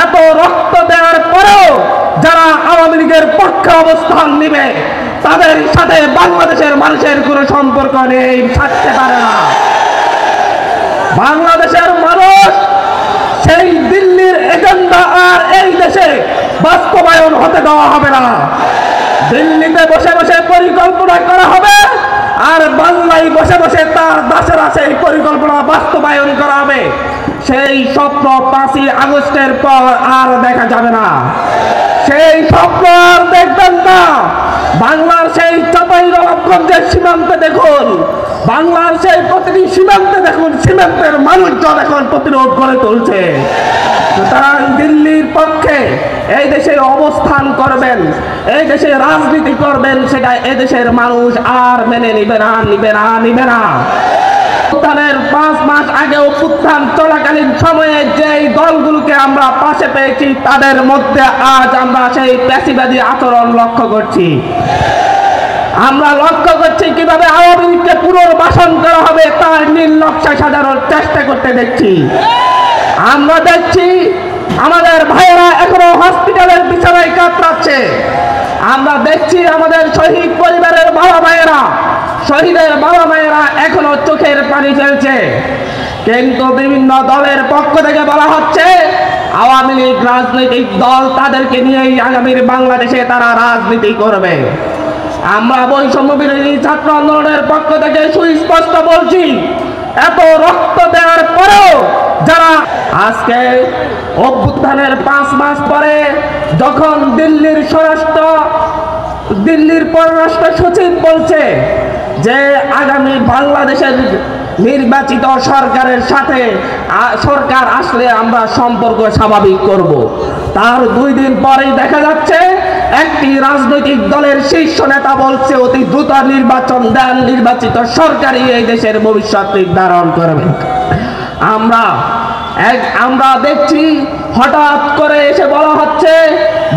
এত রক্ত দেওয়ার পরেও যারা আওয়ামী লীগের পক্ষে অবস্থান নেবে তাদের সাথে বাংলাদেশের মানুষের কোনো সম্পর্ক নেই, থাকতে পারে না। বাংলাদেশের মানুষ সেই দিল্লির এজেন্ডা আর এই দেশে বাস্তবায়ন হতে দেওয়া হবে না। দিল্লিতে বসে বসে পরিকল্পনা করা হবে আর বাংলায় বসে বসে তার দাসেরা সেই পরিকল্পনা বাস্তবায়ন করা হবে। সেই স্বপ্ন 5ই আগস্টের পর আর দেখা যাবে না। সেই স্বপ্ন আর দেখবেন না। বাংলার সেই চাঁপাইনবাবগঞ্জের সীমান্তে দেখুন, বাংলার সেই প্রতিটি সীমান্তে দেখুন, সীমান্তের মানুষজন এখন প্রতিরোধ গড়ে তুলছে। সুতরাং দিল্লির পক্ষে এই দেশে অবস্থান করবেন, এই দেশে রাজনীতি করবেন, সেটা এদেশের মানুষ আর মেনে নিবে না, নিবে না, নিবে না। অভ্যুত্থানের 5 মাস আগে অভ্যুত্থান চলাকালীন সময়ে যেই দলগুলোকে আমরা পাশে পেয়েছি তাদের মধ্যে আজ আমরা সেই প্যাসিবাদী আচরণ লক্ষ্য করছি। আমরা লক্ষ্য করছি কিভাবে আওয়ামী লীগকে পুনর্বাসন করা হবে তার নীল নকশা সাজানোর চেষ্টা করতে দেখছি। আমরা দেখছি আমাদের ভাইয়েরা এখনো হসপিটালের বিছানায় কাতরাচ্ছে। আমরা দেখছি আমাদের শহীদ পরিবারের বাবা মায়েরা, শহীদের বাবা মায়েরা এখনো চোখের পানি ফেলছে। কিন্তু বিভিন্ন দলের পক্ষ থেকে বলা হচ্ছে আওয়ামী লীগ রাজনৈতিক দল, তাদেরকে নিয়েই আগামীর বাংলাদেশে তারা রাজনীতি করবে। আমরা বৈষম্য বিরোধী ছাত্র আন্দোলনের পক্ষ থেকে সুস্পষ্ট বলছি, এত রক্ত দেওয়ার পরেও যারা আজকে অভ্যুত্থানের 5 মাস পরে যখন দিল্লির পররাষ্ট্র সচিব বলছে যে আগামী বাংলাদেশের নির্বাচিত সরকারের সাথে সরকার আসলে আমরা সম্পর্ক স্বাভাবিক করব, তার 2 দিন পরেই দেখা যাচ্ছে একটি রাজনৈতিক দলের শীর্ষ নেতা বলছে অতি দ্রুত নির্বাচন দেন, নির্বাচিত সরকারই এই দেশের ভবিষ্যৎ নির্ধারণ করবে। আমরা দেখছি হঠাৎ করে এসে বলা হচ্ছে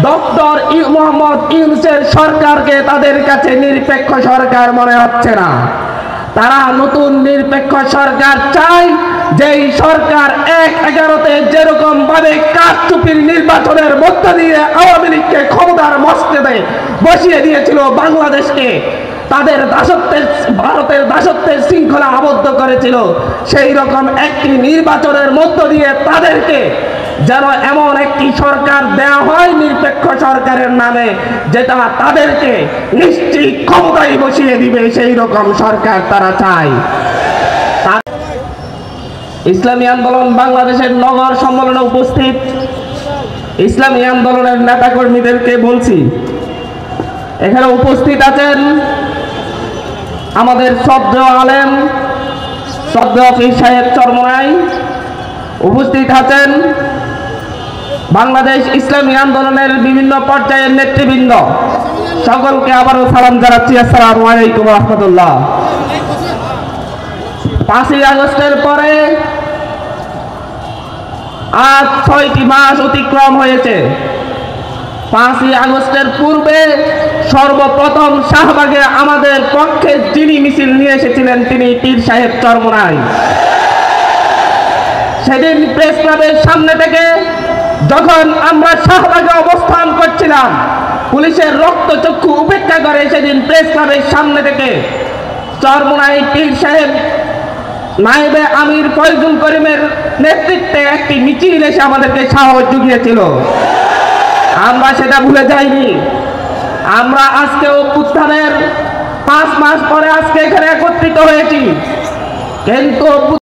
ডক্টর মোহাম্মদ ইউনূসের সরকারকে তাদের কাছে নিরপেক্ষ সরকার মনে হচ্ছে না। তারা নতুন নিরপেক্ষ সরকার চায়, যেই সরকার 1/11-তে যেরকম ভাবে কারচুপির নির্বাচনের মধ্য দিয়ে আওয়ামী লীগকে ক্ষমতার মসনদে বসিয়ে দিয়েছিল, বাংলাদেশকে তাদের দাসত্বের, ভারতের দাসত্বের শৃঙ্খলা আবদ্ধ করেছিল, সেই রকম একটি নির্বাচনের মধ্য দিয়ে তাদেরকে যেন এমন একটি সরকার দেওয়া হয় নিরপেক্ষ সরকারের নামে, যেটা তাদেরকে নিশ্চিত ক্ষমতায় বসিয়ে দিবে, সেই রকম সরকার তারা চায়। ইসলামী আন্দোলন বাংলাদেশের নগর সম্মেলনে উপস্থিত ইসলামী আন্দোলনের নেতাকর্মীদেরকে বলছি, এখানে উপস্থিত আছেন আমাদের শ্রদ্ধেয় আলেম, শ্রদ্ধেয় পীর সাহেব চরমনাই, উপস্থিত আছেন বাংলাদেশ ইসলামী আন্দোলনের বিভিন্ন পর্যায়ের নেতৃবৃন্দ, সকলকে আবারও সালাম জানাচ্ছি। আসসালামু আলাইকুম ওয়া রাহমাতুল্লাহ। 5ই আগস্টের পরে আজ 6টি মাস অতিক্রম হয়েছে। 5ই আগস্টের পূর্বে সর্বপ্রথম শাহবাগে আমাদের পক্ষে যিনি মিছিল নিয়ে এসেছিলেন তিনি পীর সাহেব চরমনাই। সেদিন প্রেস ক্লাবের সামনে থেকে যখন আমরা শাহবাগে অবস্থান করছিলাম, পুলিশের রক্তচক্ষু উপেক্ষা করে সেদিন প্রেস ক্লাবের সামনে থেকে চরমনাই পীর সাহেব নায়েবে আমির ফয়জুল করিমের নেতৃত্বে একটি মিছিল এসে আমাদেরকে সাহস জুগিয়েছিল। আমরা সেটা ভুলে যাইনি। আমরা আজকে অভ্যুত্থানের 5 মাস পরে আজকে এখানে একত্রিত হয়েছি, কিন্তু